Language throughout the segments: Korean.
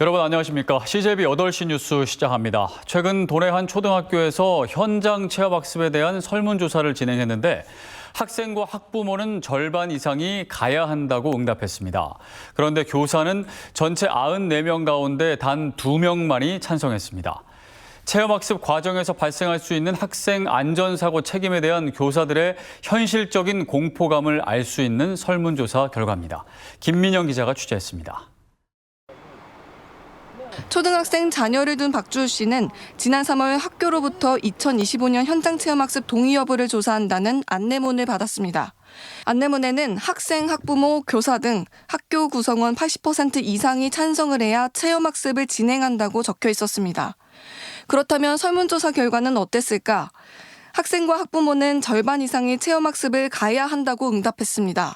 여러분 안녕하십니까. CJB 8시 뉴스 시작합니다. 최근 도내 한 초등학교에서 현장 체험학습에 대한 설문조사를 진행했는데 학생과 학부모는 절반 이상이 가야 한다고 응답했습니다. 그런데 교사는 전체 94명 가운데 단 2명만이 찬성했습니다. 체험학습 과정에서 발생할 수 있는 학생 안전사고 책임에 대한 교사들의 현실적인 공포감을 알 수 있는 설문조사 결과입니다. 김민영 기자가 취재했습니다. 초등학생 자녀를 둔 박주우 씨는 지난 3월 학교로부터 2025년 현장체험학습 동의 여부를 조사한다는 안내문을 받았습니다. 안내문에는 학생, 학부모, 교사 등 학교 구성원 80% 이상이 찬성을 해야 체험학습을 진행한다고 적혀 있었습니다. 그렇다면 설문조사 결과는 어땠을까? 학생과 학부모는 절반 이상이 체험학습을 가야 한다고 응답했습니다.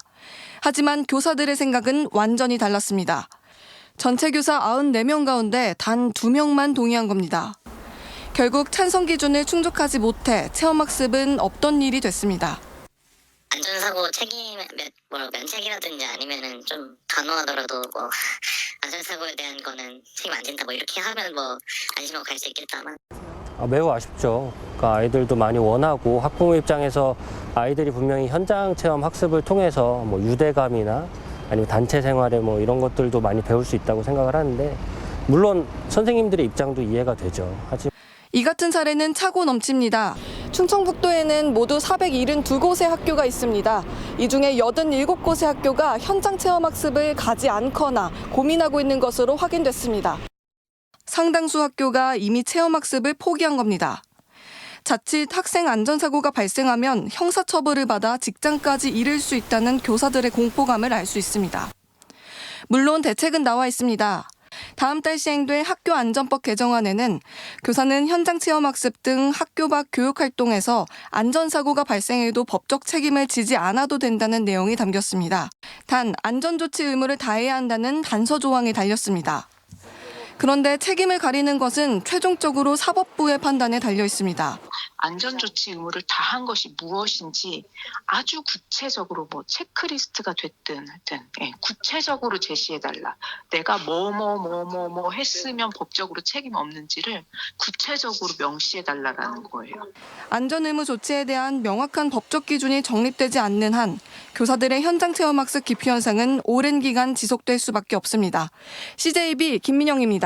하지만 교사들의 생각은 완전히 달랐습니다. 전체 교사 94명 가운데 단 2명만 동의한 겁니다. 결국 찬성 기준을 충족하지 못해 체험학습은 없던 일이 됐습니다. 안전사고 책임 면책이라든지 아니면은 좀 단호하더라도 안전사고에 대한 거는 책임 안 진다 이렇게 하면 안심하고 갈 수 있겠다만. 매우 아쉽죠. 그러니까 아이들도 많이 원하고 학부모 입장에서 아이들이 분명히 현장 체험 학습을 통해서 유대감이나 아니면 단체 생활에 이런 것들도 많이 배울 수 있다고 생각을 하는데 물론 선생님들의 입장도 이해가 되죠. 하지만 이 같은 사례는 차고 넘칩니다. 충청북도에는 모두 472곳의 학교가 있습니다. 이 중에 87곳의 학교가 현장 체험학습을 가지 않거나 고민하고 있는 것으로 확인됐습니다. 상당수 학교가 이미 체험학습을 포기한 겁니다. 자칫 학생 안전사고가 발생하면 형사처벌을 받아 직장까지 잃을 수 있다는 교사들의 공포감을 알 수 있습니다. 물론 대책은 나와 있습니다. 다음 달 시행될 학교안전법 개정안에는 교사는 현장 체험학습 등 학교 밖 교육활동에서 안전사고가 발생해도 법적 책임을 지지 않아도 된다는 내용이 담겼습니다. 단 안전조치 의무를 다해야 한다는 단서 조항이 달렸습니다. 그런데 책임을 가리는 것은 최종적으로 사법부의 판단에 달려 있습니다. 안전조치 의무를 다한 것이 무엇인지 아주 구체적으로 체크리스트가 됐든 하여튼 구체적으로 제시해달라. 내가 뭐 했으면 법적으로 책임 없는지를 구체적으로 명시해달라라는 거예요. 안전의무 조치에 대한 명확한 법적 기준이 정립되지 않는 한 교사들의 현장 체험학습 기피 현상은 오랜 기간 지속될 수밖에 없습니다. CJB 김민영입니다.